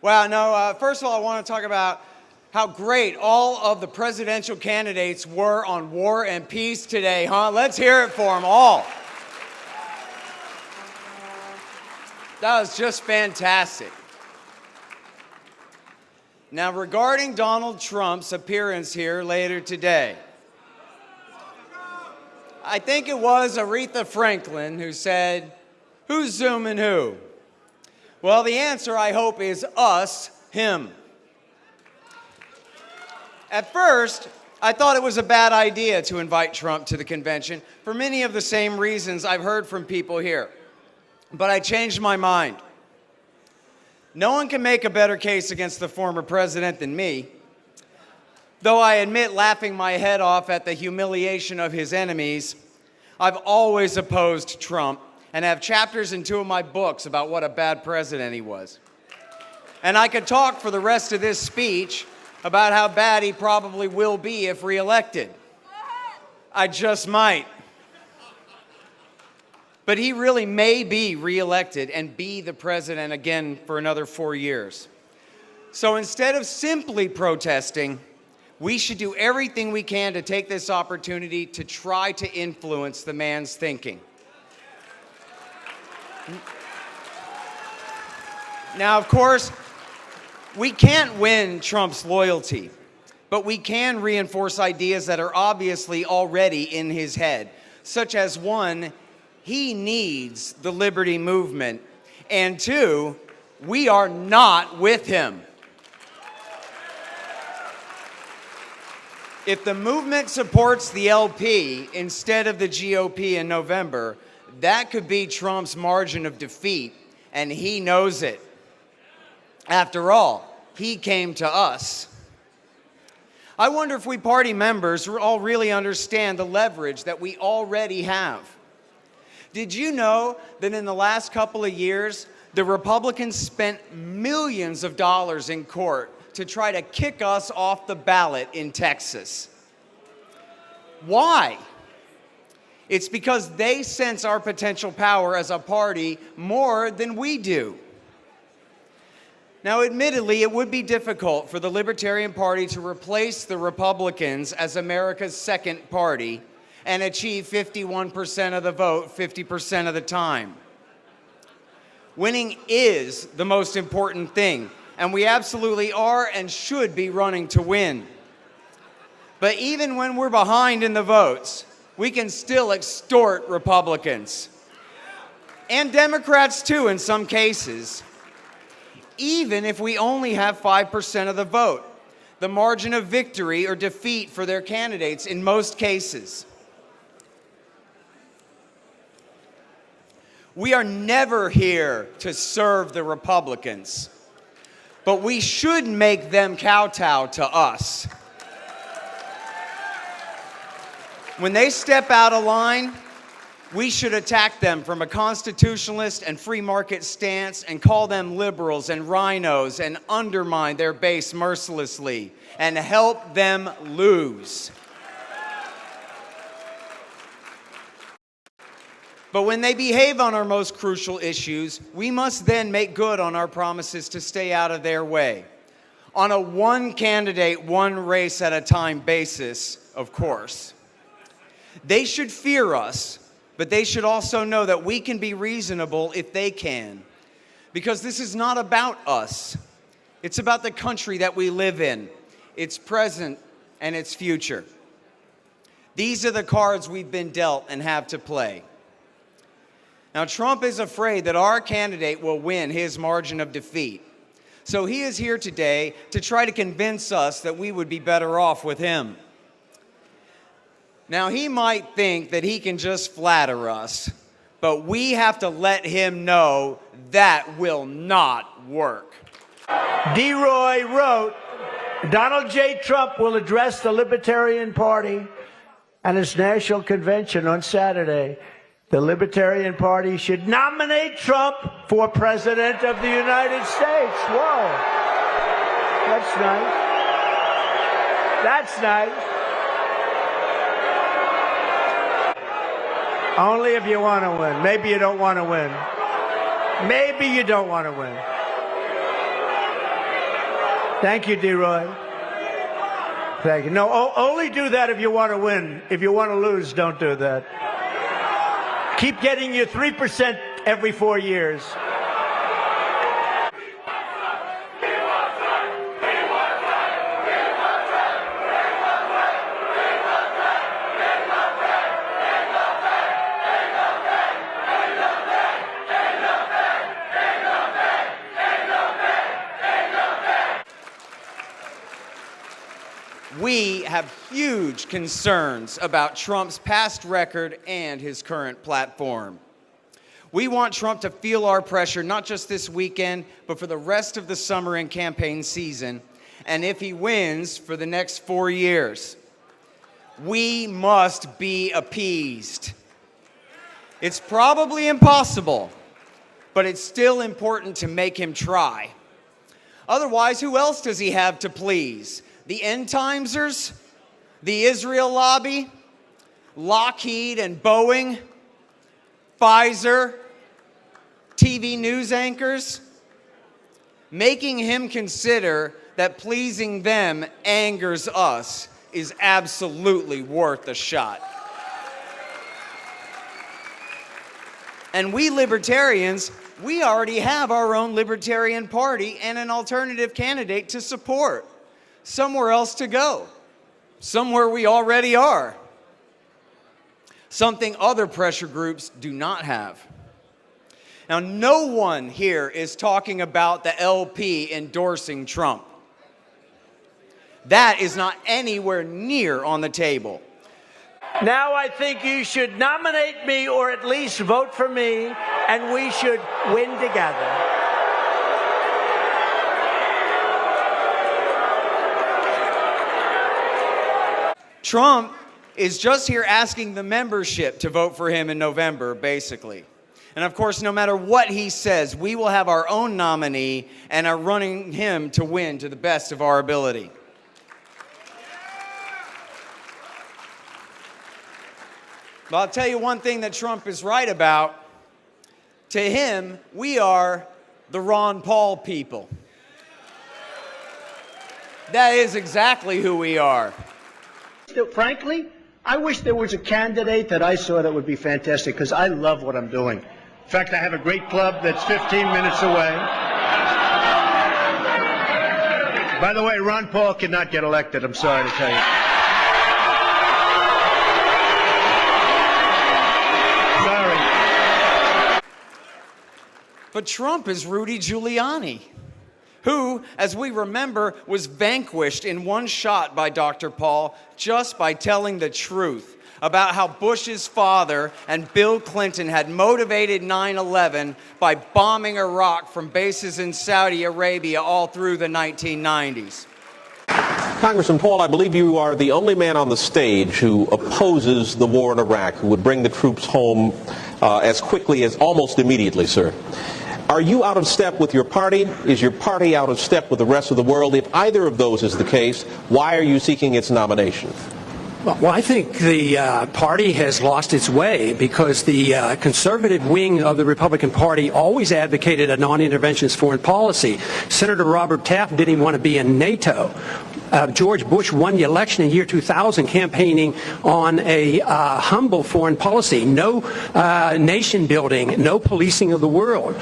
Wow, no, first of all, I want to talk about how great all of the presidential candidates were on War and Peace today, huh? Let's hear it for them all. That was just fantastic. Now, regarding Donald Trump's appearance here later today, I think it was Aretha Franklin who said, "Who's zooming who?" Well, the answer, I hope, is us, him. At first, I thought it was a bad idea to invite Trump to the convention for many of the same reasons I've heard from people here. But I changed my mind. No one can make a better case against the former president than me. Though I admit laughing my head off at the humiliation of his enemies, I've always opposed Trump and have chapters in 2 of my books about what a bad president he was. And I could talk for the rest of this speech about how bad he probably will be if reelected. I just might. But he really may be reelected and be the president again for another 4 years. So instead of simply protesting, we should do everything we can to take this opportunity to try to influence the man's thinking. Now, of course, we can't win Trump's loyalty, but we can reinforce ideas that are obviously already in his head, such as 1, he needs the liberty movement, and 2, we are not with him. If the movement supports the LP instead of the GOP in November, that could be Trump's margin of defeat, and he knows it. After all, he came to us. I wonder if we party members all really understand the leverage that we already have. Did you know that in the last couple of years, the Republicans spent millions of dollars in court to try to kick us off the ballot in Texas? Why? It's because they sense our potential power as a party more than we do. Now, admittedly, it would be difficult for the Libertarian Party to replace the Republicans as America's second party and achieve 51% of the vote 50% of the time. Winning is the most important thing, and we absolutely are and should be running to win. But even when we're behind in the votes, we can still extort Republicans. And Democrats too in some cases. Even if we only have 5% of the vote, the margin of victory or defeat for their candidates in most cases. We are never here to serve the Republicans, but we should make them kowtow to us. When they step out of line, we should attack them from a constitutionalist and free market stance and call them liberals and rhinos and undermine their base mercilessly and help them lose. But when they behave on our most crucial issues, we must then make good on our promises to stay out of their way. On a one candidate, one race at a time basis, of course. They should fear us, but they should also know that we can be reasonable if they can. Because this is not about us. It's about the country that we live in, its present and its future. These are the cards we've been dealt and have to play. Now, Trump is afraid that our candidate will win his margin of defeat. So he is here today to try to convince us that we would be better off with him. Now, he might think that he can just flatter us, but we have to let him know that will not work. DeRoy wrote, Donald J. Trump will address the Libertarian Party at its national convention on Saturday. The Libertarian Party should nominate Trump for President of the United States. Whoa. That's nice. That's nice. Only if you want to win. Maybe you don't want to win. Maybe you don't want to win. Thank you, D-Roy. Thank you. No, only do that if you want to win. If you want to lose, don't do that. Keep getting your 3% every 4 years. We have huge concerns about Trump's past record and his current platform. We want Trump to feel our pressure, not just this weekend, but for the rest of the summer and campaign season, and if he wins, for the next 4 years. We must be appeased. It's probably impossible, but it's still important to make him try. Otherwise, who else does he have to please? The end-timesers? The Israel lobby? Lockheed and Boeing? Pfizer? TV news anchors? Making him consider that pleasing them angers us is absolutely worth a shot. And we libertarians, we already have our own Libertarian Party and an alternative candidate to support. Somewhere else to go. Somewhere we already are. Something other pressure groups do not have. Now, no one here is talking about the LP endorsing Trump. That is not anywhere near on the table. Now I think you should nominate me or at least vote for me, and we should win together. Trump is just here asking the membership to vote for him in November, basically. And of course, no matter what he says, we will have our own nominee and are running him to win to the best of our ability. But I'll tell you one thing that Trump is right about. To him, we are the Ron Paul people. That is exactly who we are. Frankly, I wish there was a candidate that I saw that would be fantastic, because I love what I'm doing. In fact, I have a great club that's 15 minutes away. By the way, Ron Paul cannot get elected, I'm sorry to tell you. Sorry. But Trump is Rudy Giuliani, who, as we remember, was vanquished in one shot by Dr. Paul just by telling the truth about how Bush's father and Bill Clinton had motivated 9/11 by bombing Iraq from bases in Saudi Arabia all through the 1990s. Congressman Paul, I believe you are the only man on the stage who opposes the war in Iraq, who would bring the troops home as quickly as almost immediately, sir. Are you out of step with your party? Is your party out of step with the rest of the world? If either of those is the case, why are you seeking its nomination? Well, I think the party has lost its way because the conservative wing of the Republican Party always advocated a non-interventionist foreign policy. Senator Robert Taft didn't even want to be in NATO. George Bush won the election in year 2000 campaigning on a humble foreign policy, no nation building, no policing of the world.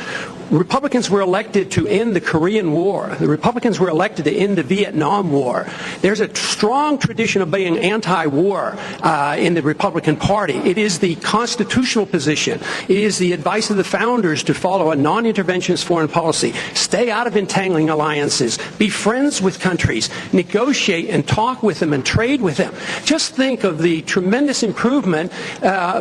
Republicans were elected to end the Korean War. The Republicans were elected to end the Vietnam War. There's a strong tradition of being anti-war in the Republican Party. It is the constitutional position. It is the advice of the founders to follow a non-interventionist foreign policy. Stay out of entangling alliances. Be friends with countries. Negotiate and talk with them and trade with them. Just think of the tremendous improvement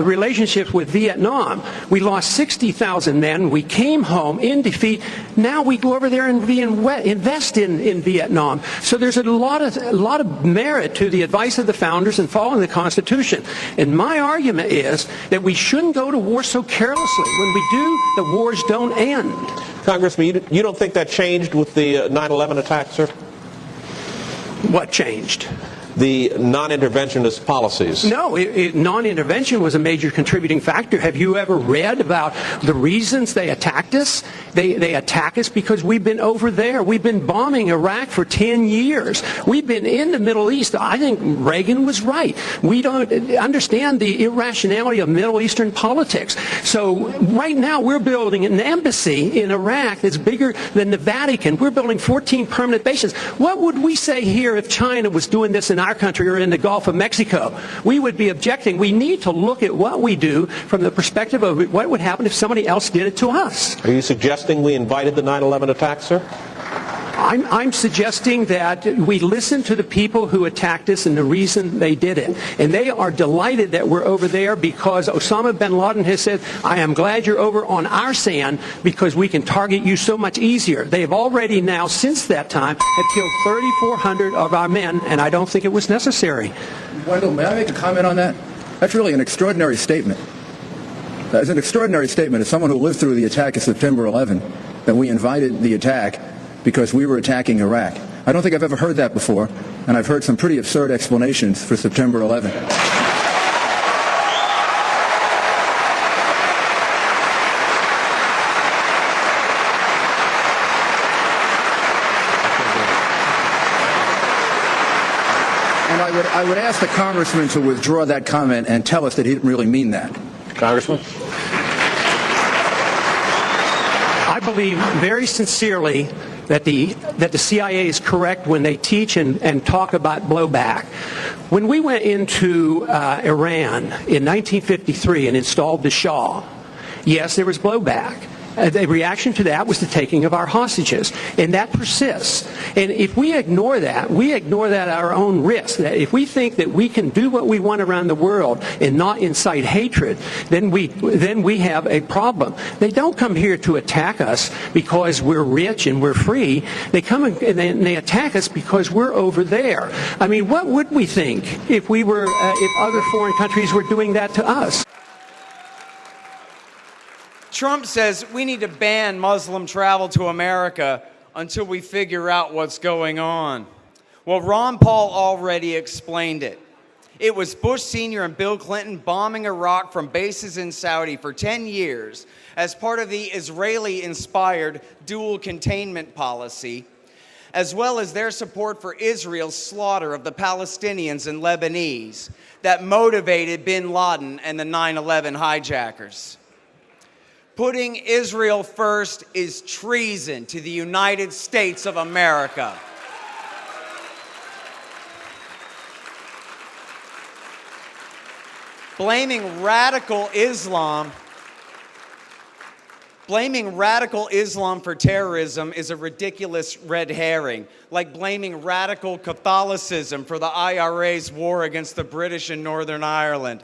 relationships with Vietnam. We lost 60,000 men. We came home in defeat. Now we go over there and invest in Vietnam. So there's a lot of merit to the advice of the founders and following the Constitution. And my argument is that we shouldn't go to war so carelessly. When we do, the wars don't end. Congressman, you don't think that changed with the 9/11 attack, sir? What changed? the non-interventionist policies? No, non-intervention was a major contributing factor. Have you ever read about the reasons they attacked us? They attack us because we've been over there. We've been bombing Iraq for 10 years. We've been in the Middle East. I think Reagan was right. We don't understand the irrationality of Middle Eastern politics. So right now we're building an embassy in Iraq that's bigger than the Vatican. We're building 14 permanent bases. What would we say here if China was doing this in our country or in the Gulf of Mexico? We would be objecting. We need to look at what we do from the perspective of what would happen if somebody else did it to us. Are you suggesting we invited the 9/11 attack, sir? I'm suggesting that we listen to the people who attacked us and the reason they did it. And they are delighted that we're over there because Osama bin Laden has said, I am glad you're over on our sand because we can target you so much easier. They have already now, since that time, have killed 3,400 of our men, and I don't think it was necessary. Wendell, may I make a comment on that? That's really an extraordinary statement. That is an extraordinary statement as someone who lived through the attack of September 11, that we invited the attack because we were attacking Iraq. I don't think I've ever heard that before, and I've heard some pretty absurd explanations for September 11. And I would ask the congressman to withdraw that comment and tell us that he didn't really mean that. Congressman? I believe very sincerely that the CIA is correct when they teach and talk about blowback. When we went into Iran in 1953 and installed the Shah, yes, there was blowback. The reaction to that was the taking of our hostages, and that persists. And if we ignore that at our own risk. That if we think that we can do what we want around the world and not incite hatred, then we have a problem. They don't come here to attack us because we're rich and we're free. They come and they attack us because we're over there. I mean, what would we think if we were if other foreign countries were doing that to us? Trump says we need to ban Muslim travel to America until we figure out what's going on. Well, Ron Paul already explained it. It was Bush Sr. and Bill Clinton bombing Iraq from bases in Saudi for 10 years as part of the Israeli-inspired dual containment policy, as well as their support for Israel's slaughter of the Palestinians and Lebanese that motivated bin Laden and the 9/11 hijackers. Putting Israel first is treason to the United States of America. Blaming radical Islam for terrorism is a ridiculous red herring, like blaming radical Catholicism for the IRA's war against the British in Northern Ireland.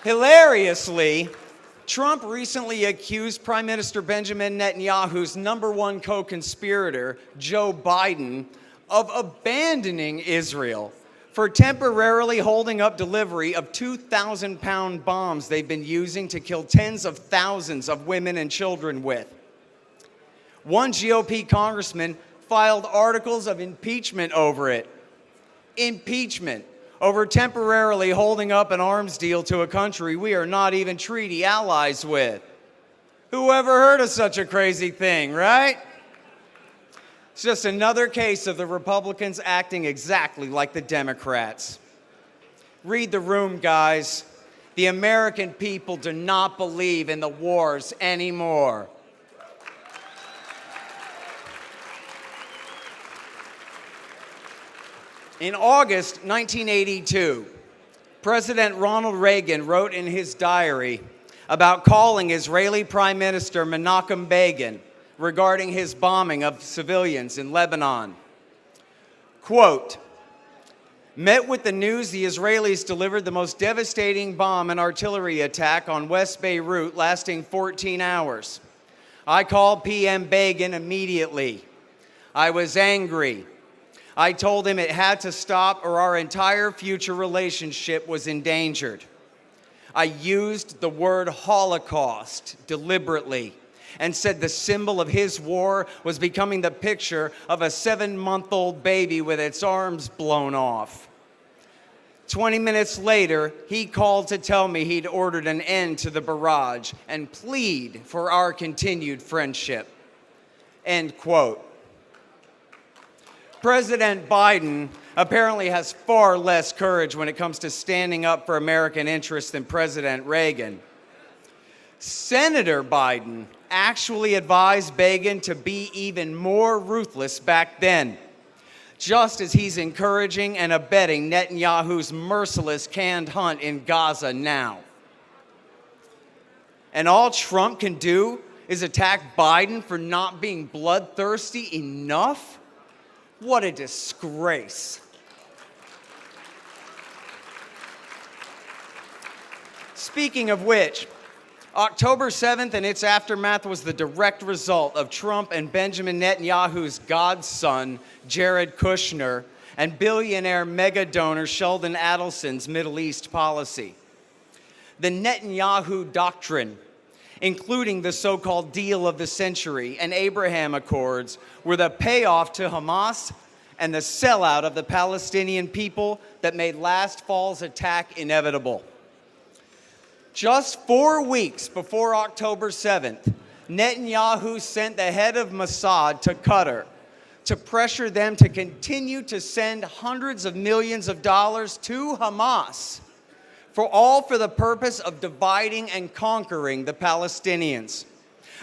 Hilariously, Trump recently accused Prime Minister Benjamin Netanyahu's #1 co-conspirator, Joe Biden, of abandoning Israel for temporarily holding up delivery of 2,000-pound bombs they've been using to kill tens of thousands of women and children with. One GOP congressman filed articles of impeachment over it. Impeachment over temporarily holding up an arms deal to a country we are not even treaty allies with. Who ever heard of such a crazy thing, right? It's just another case of the Republicans acting exactly like the Democrats. Read the room, guys. The American people do not believe in the wars anymore. In August 1982, President Ronald Reagan wrote in his diary about calling Israeli Prime Minister Menachem Begin regarding his bombing of civilians in Lebanon. Quote, met with the news the Israelis delivered the most devastating bomb and artillery attack on West Beirut lasting 14 hours. I called PM Begin immediately. I was angry. I told him it had to stop or our entire future relationship was endangered. I used the word Holocaust deliberately, and said the symbol of his war was becoming the picture of a 7-month-old baby with its arms blown off. 20 minutes later, he called to tell me he'd ordered an end to the barrage and plead for our continued friendship. End quote. President Biden apparently has far less courage when it comes to standing up for American interests than President Reagan. Senator Biden actually advised Begin to be even more ruthless back then, just as he's encouraging and abetting Netanyahu's merciless canned hunt in Gaza now. And all Trump can do is attack Biden for not being bloodthirsty enough? What a disgrace. Speaking of which, October 7th and its aftermath was the direct result of Trump and Benjamin Netanyahu's godson, Jared Kushner, and billionaire mega donor Sheldon Adelson's Middle East policy. The Netanyahu doctrine, including the so-called deal of the century and Abraham Accords, were the payoff to Hamas and the sellout of the Palestinian people that made last fall's attack inevitable. Just 4 weeks before October 7th, Netanyahu sent the head of Mossad to Qatar to pressure them to continue to send hundreds of millions of dollars to Hamas, for the purpose of dividing and conquering the Palestinians.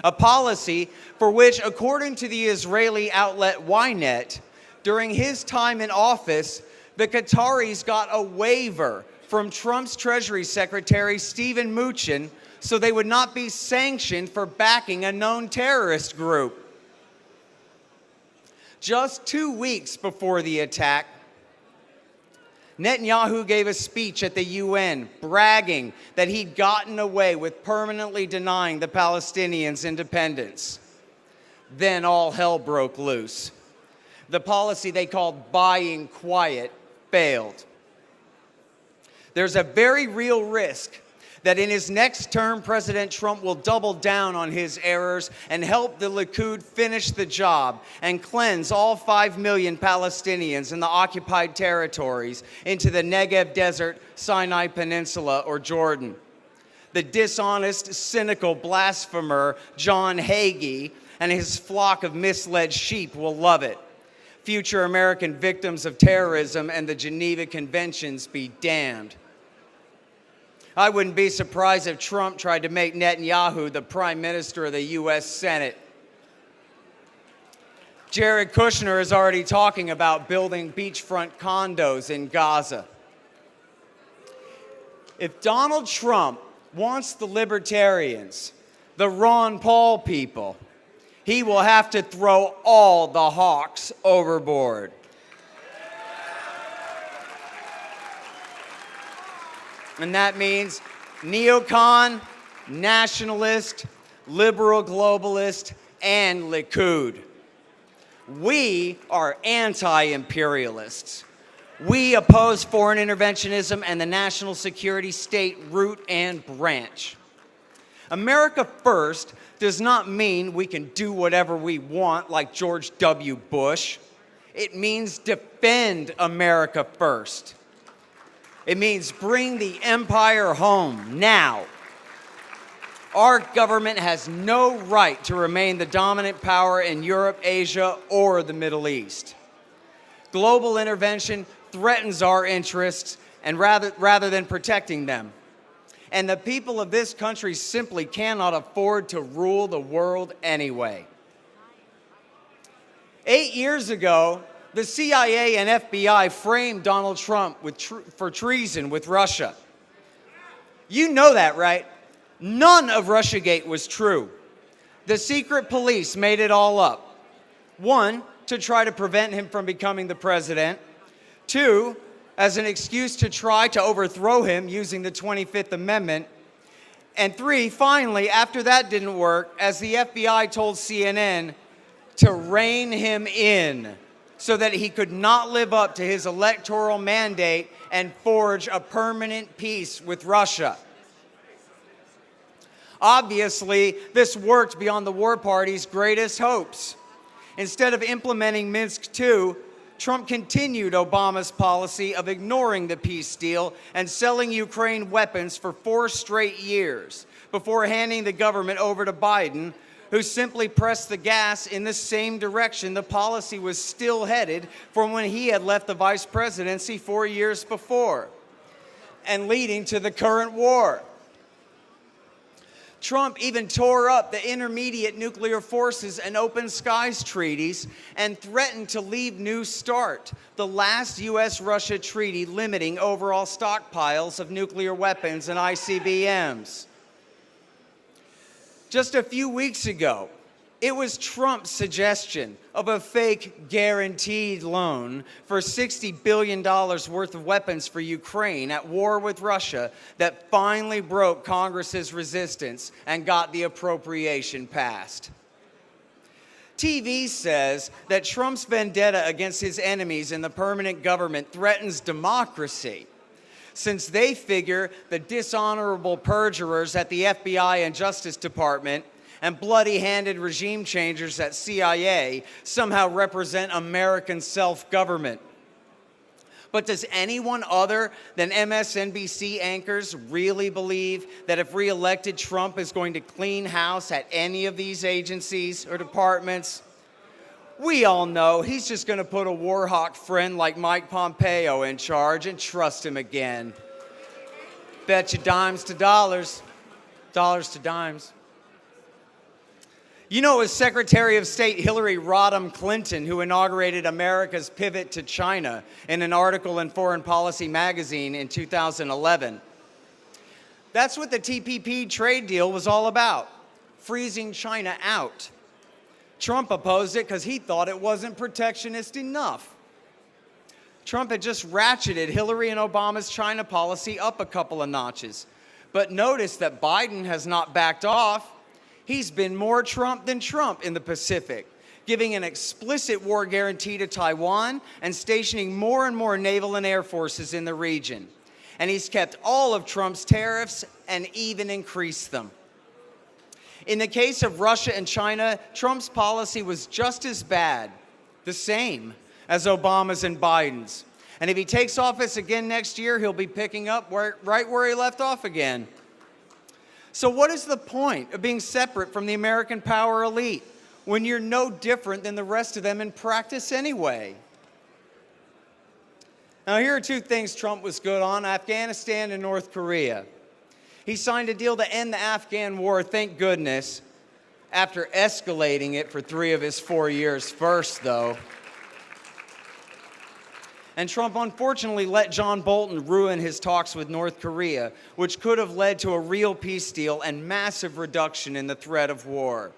A policy for which, according to the Israeli outlet Ynet, during his time in office, the Qataris got a waiver from Trump's Treasury Secretary Steven Mnuchin so they would not be sanctioned for backing a known terrorist group. Just 2 weeks before the attack, Netanyahu gave a speech at the UN bragging that he'd gotten away with permanently denying the Palestinians independence. Then all hell broke loose. The policy they called buying quiet failed. There's a very real risk that in his next term, President Trump will double down on his errors and help the Likud finish the job and cleanse all 5 million Palestinians in the occupied territories into the Negev Desert, Sinai Peninsula, or Jordan. The dishonest, cynical blasphemer John Hagee and his flock of misled sheep will love it. Future American victims of terrorism and the Geneva Conventions be damned. I wouldn't be surprised if Trump tried to make Netanyahu the Prime Minister of the U.S. Senate. Jared Kushner is already talking about building beachfront condos in Gaza. If Donald Trump wants the libertarians, the Ron Paul people, he will have to throw all the hawks overboard. And that means neocon, nationalist, liberal globalist, and Likud. We are anti-imperialists. We oppose foreign interventionism and the national security state root and branch. America first does not mean we can do whatever we want like George W. Bush. It means defend America first. It means bring the empire home now. Our government has no right to remain the dominant power in Europe, Asia, or the Middle East. Global intervention threatens our interests and rather than protecting them. And the people of this country simply cannot afford to rule the world anyway. 8 years ago, the CIA and FBI framed Donald Trump for treason with Russia. You know that, right? None of Russiagate was true. The secret police made it all up. 1, to try to prevent him from becoming the president. 2, as an excuse to try to overthrow him using the 25th Amendment. And 3, finally, after that didn't work, as the FBI told CNN, to rein him in so that he could not live up to his electoral mandate and forge a permanent peace with Russia. Obviously, this worked beyond the war party's greatest hopes. Instead of implementing Minsk II, Trump continued Obama's policy of ignoring the peace deal and selling Ukraine weapons for 4 straight years before handing the government over to Biden, who simply pressed the gas in the same direction the policy was still headed from when he had left the vice presidency 4 years before, and leading to the current war. Trump even tore up the Intermediate Nuclear Forces and Open Skies treaties and threatened to leave New START, the last U.S.-Russia treaty limiting overall stockpiles of nuclear weapons and ICBMs. Just a few weeks ago, it was Trump's suggestion of a fake guaranteed loan for $60 billion worth of weapons for Ukraine at war with Russia that finally broke Congress's resistance and got the appropriation passed. TV says that Trump's vendetta against his enemies in the permanent government threatens democracy, since they figure the dishonorable perjurers at the FBI and Justice Department and bloody-handed regime changers at CIA somehow represent American self-government. But does anyone other than MSNBC anchors really believe that if reelected, Trump is going to clean house at any of these agencies or departments? We all know he's just going to put a war hawk friend like Mike Pompeo in charge and trust him again. Bet you dimes to dollars, dollars to dimes. You know, it was Secretary of State Hillary Rodham Clinton who inaugurated America's pivot to China in an article in Foreign Policy magazine in 2011. That's what the TPP trade deal was all about, freezing China out. Trump opposed it because he thought it wasn't protectionist enough. Trump had just ratcheted Hillary and Obama's China policy up a couple of notches. But notice that Biden has not backed off. He's been more Trump than Trump in the Pacific, giving an explicit war guarantee to Taiwan and stationing more and more naval and air forces in the region. And he's kept all of Trump's tariffs and even increased them. In the case of Russia and China, Trump's policy was just as bad, the same, as Obama's and Biden's. And if he takes office again next year, he'll be picking up right where he left off again. So what is the point of being separate from the American power elite when you're no different than the rest of them in practice anyway? Now, here are 2 things Trump was good on: Afghanistan and North Korea. He signed a deal to end the Afghan war, thank goodness, after escalating it for 3 of his 4 years first, though. And Trump unfortunately let John Bolton ruin his talks with North Korea, which could have led to a real peace deal and massive reduction in the threat of war.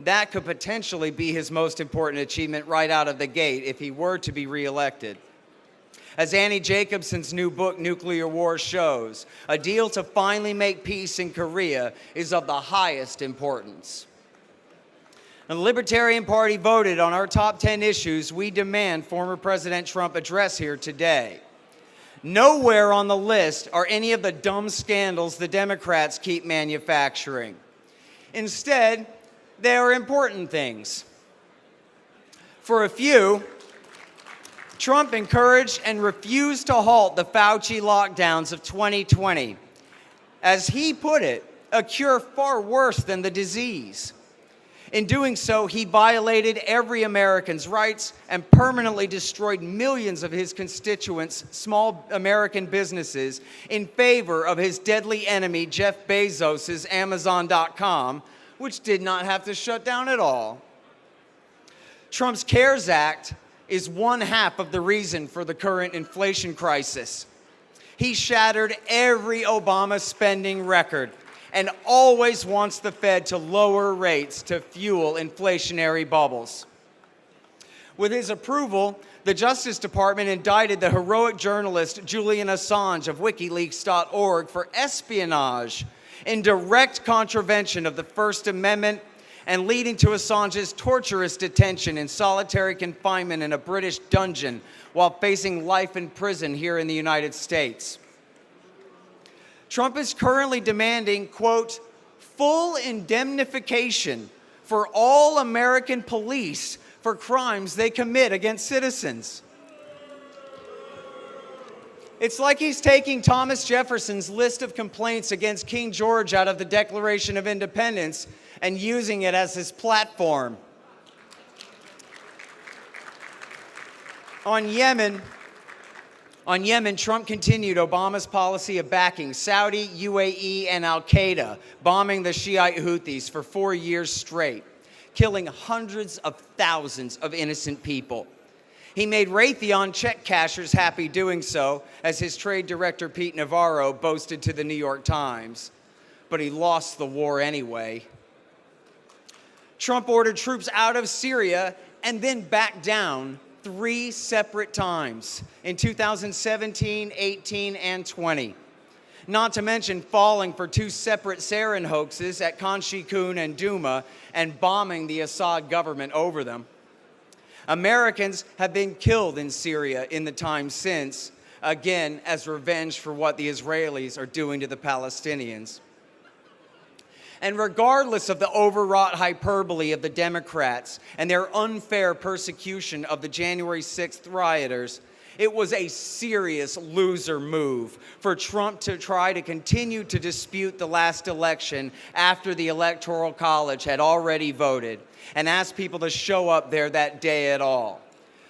That could potentially be his most important achievement right out of the gate if he were to be reelected. As Annie Jacobson's new book, Nuclear War, shows, a deal to finally make peace in Korea is of the highest importance. The Libertarian Party voted on our top 10 issues we demand former President Trump address here today. Nowhere on the list are any of the dumb scandals the Democrats keep manufacturing. Instead, they are important things. For a few, Trump encouraged and refused to halt the Fauci lockdowns of 2020. As he put it, a cure far worse than the disease. In doing so, he violated every American's rights and permanently destroyed millions of his constituents' small American businesses in favor of his deadly enemy, Jeff Bezos' Amazon.com, which did not have to shut down at all. Trump's CARES Act is 1/2 of the reason for the current inflation crisis. He shattered every Obama spending record and always wants the Fed to lower rates to fuel inflationary bubbles. With his approval, the Justice Department indicted the heroic journalist Julian Assange of WikiLeaks.org for espionage in direct contravention of the First Amendment and leading to Assange's torturous detention in solitary confinement in a British dungeon while facing life in prison here in the United States. Trump is currently demanding, quote, full indemnification for all American police for crimes they commit against citizens. It's like he's taking Thomas Jefferson's list of complaints against King George out of the Declaration of Independence and using it as his platform. On Yemen, Trump continued Obama's policy of backing Saudi, UAE, and al-Qaeda, bombing the Shiite Houthis for 4 years straight, killing hundreds of thousands of innocent people. He made Raytheon check cashers happy doing so, as his trade director Pete Navarro boasted to the New York Times. But he lost the war anyway. Trump ordered troops out of Syria and then backed down 3 separate times in 2017, 18, and 20. Not to mention falling for 2 separate sarin hoaxes at Khan Shaykhun and Douma and bombing the Assad government over them. Americans have been killed in Syria in the time since, again, as revenge for what the Israelis are doing to the Palestinians. And regardless of the overwrought hyperbole of the Democrats and their unfair persecution of the January 6th rioters, it was a serious loser move for Trump to try to continue to dispute the last election after the Electoral College had already voted and asked people to show up there that day at all.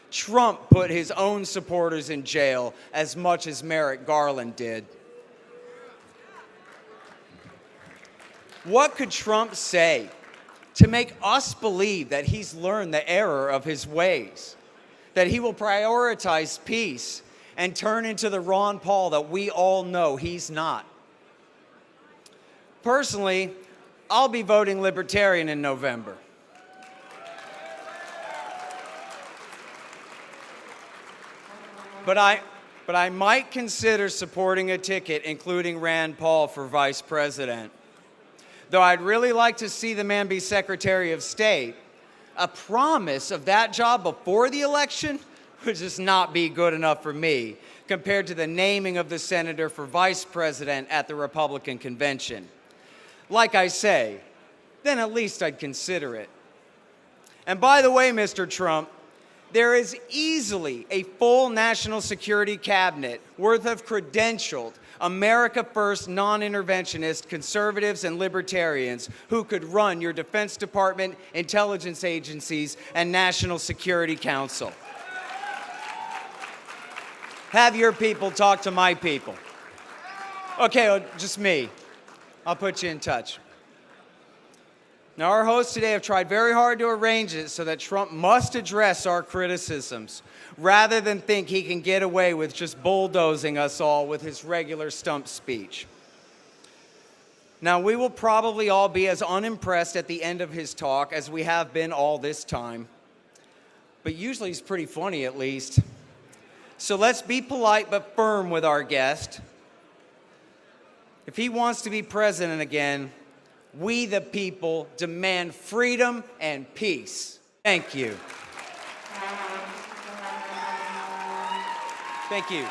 Trump put his own supporters in jail as much as Merrick Garland did. What could Trump say to make us believe that he's learned the error of his ways, that he will prioritize peace and turn into the Ron Paul that we all know he's not? Personally, I'll be voting Libertarian in November. But I might consider supporting a ticket including Rand Paul for vice president. Though I'd really like to see the man be Secretary of State, a promise of that job before the election would just not be good enough for me compared to the naming of the senator for vice president at the Republican convention. Like I say, then at least I'd consider it. And by the way, Mr. Trump, there is easily a full national security cabinet worth of credentialed, America First, non-interventionist conservatives and libertarians who could run your Defense Department, intelligence agencies, and National Security Council. Have your people talk to my people. Okay, just me. I'll put you in touch. Now, our hosts today have tried very hard to arrange it so that Trump must address our criticisms, rather than think he can get away with just bulldozing us all with his regular stump speech. Now, we will probably all be as unimpressed at the end of his talk as we have been all this time. But usually he's pretty funny, at least. So let's be polite but firm with our guest. If he wants to be president again, we the people demand freedom and peace. Thank you. Thank you.